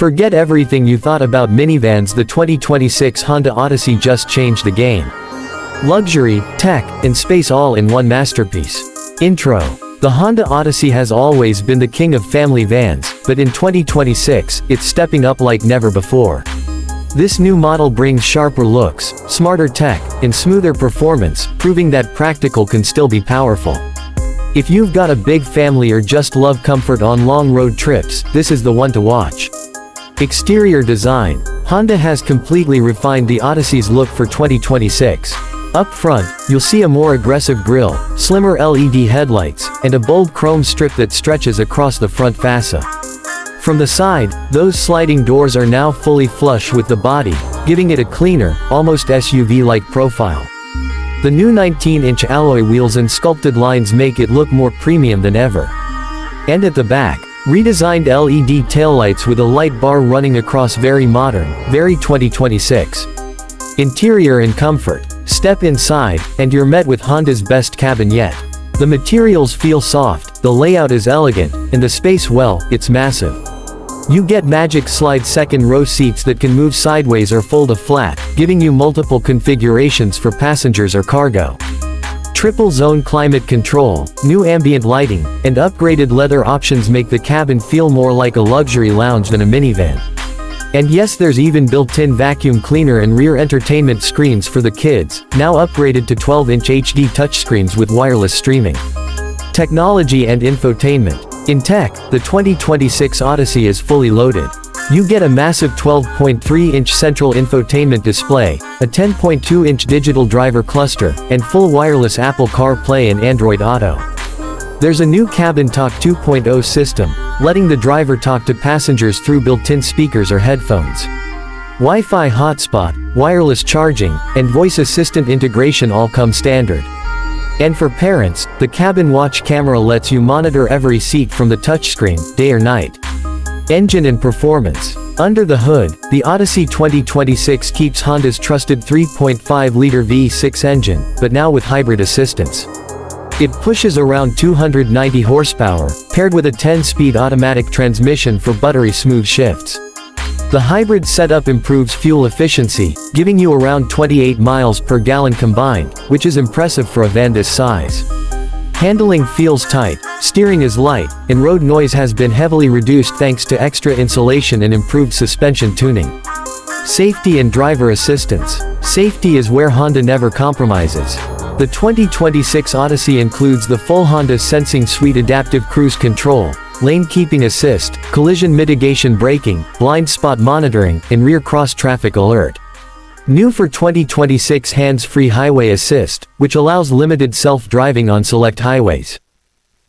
Forget everything you thought about minivans. The 2026 Honda Odyssey just changed the game. Luxury, tech, and space all in one masterpiece. Intro. The Honda Odyssey has always been the king of family vans, but in 2026, it's stepping up like never before. This new model brings sharper looks, smarter tech, and smoother performance, proving that practical can still be powerful. If you've got a big family or just love comfort on long road trips, this is the one to watch. Exterior design. Honda has completely refined the Odyssey's look for 2026. Up front, you'll see a more aggressive grille, slimmer LED headlights, and a bold chrome strip that stretches across the front fascia. From the side, those sliding doors are now fully flush with the body, giving it a cleaner, almost SUV-like profile. The new 19-inch alloy wheels and sculpted lines make it look more premium than ever. And at the back, redesigned LED taillights with a light bar running across. Very modern, very 2026. Interior and comfort. Step inside, and you're met with Honda's best cabin yet. The materials feel soft, the layout is elegant, and the space, well, it's massive. You get magic slide second row seats that can move sideways or fold a flat, giving you multiple configurations for passengers or cargo. Triple zone climate control, new ambient lighting, and upgraded leather options make the cabin feel more like a luxury lounge than a minivan. And yes, there's even built-in vacuum cleaner and rear entertainment screens for the kids, now upgraded to 12-inch HD touchscreens with wireless streaming. Technology and infotainment. In tech, the 2026 Odyssey is fully loaded. You get a massive 12.3-inch central infotainment display, a 10.2-inch digital driver cluster, and full wireless Apple CarPlay and Android Auto. There's a new Cabin Talk 2.0 system, letting the driver talk to passengers through built-in speakers or headphones. Wi-Fi hotspot, wireless charging, and voice assistant integration all come standard. And for parents, the cabin watch camera lets you monitor every seat from the touchscreen, day or night. Engine and performance. Under the hood, the Odyssey 2026 keeps Honda's trusted 3.5-liter V6 engine, but now with hybrid assistance. It pushes around 290 horsepower, paired with a 10-speed automatic transmission for buttery smooth shifts. The hybrid setup improves fuel efficiency, giving you around 28 miles per gallon combined, which is impressive for a van this size. Handling feels tight, steering is light, and road noise has been heavily reduced thanks to extra insulation and improved suspension tuning. Safety and driver assistance. Safety is where Honda never compromises. The 2026 Odyssey includes the full Honda Sensing Suite adaptive cruise control, lane keeping assist, collision mitigation braking, blind spot monitoring, and rear cross-traffic alert. New for 2026 hands-free highway assist, which allows limited self-driving on select highways.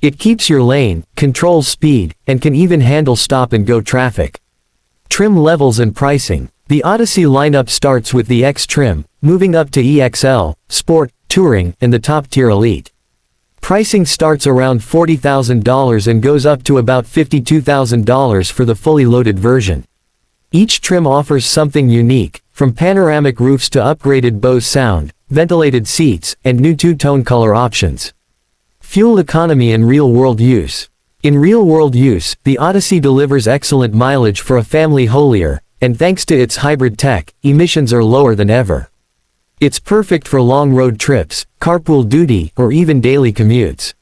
It keeps your lane, controls speed, and can even handle stop-and-go traffic. Trim levels and pricing. The Odyssey lineup starts with the X trim, moving up to EXL, Sport, Touring, and the top-tier Elite. Pricing starts around $40,000 and goes up to about $52,000 for the fully loaded version. Each trim offers something unique, from panoramic roofs to upgraded Bose sound, ventilated seats, and new two-tone color options. Fuel economy and real-world use. In real-world use, the Odyssey delivers excellent mileage for a family haulier, and thanks to its hybrid tech, emissions are lower than ever. It's perfect for long road trips, carpool duty, or even daily commutes.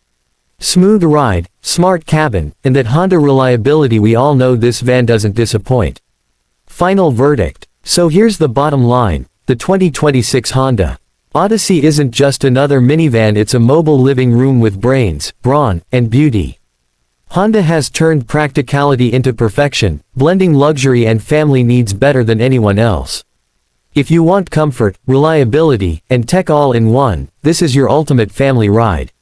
Smooth ride, smart cabin, and that Honda reliability. We all know this van doesn't disappoint. Final verdict. So here's the bottom line. The 2026 Honda Odyssey isn't just another minivan, it's a mobile living room with brains, brawn, and beauty. Honda has turned practicality into perfection, blending luxury and family needs better than anyone else. If you want comfort, reliability, and tech all in one, this is your ultimate family ride.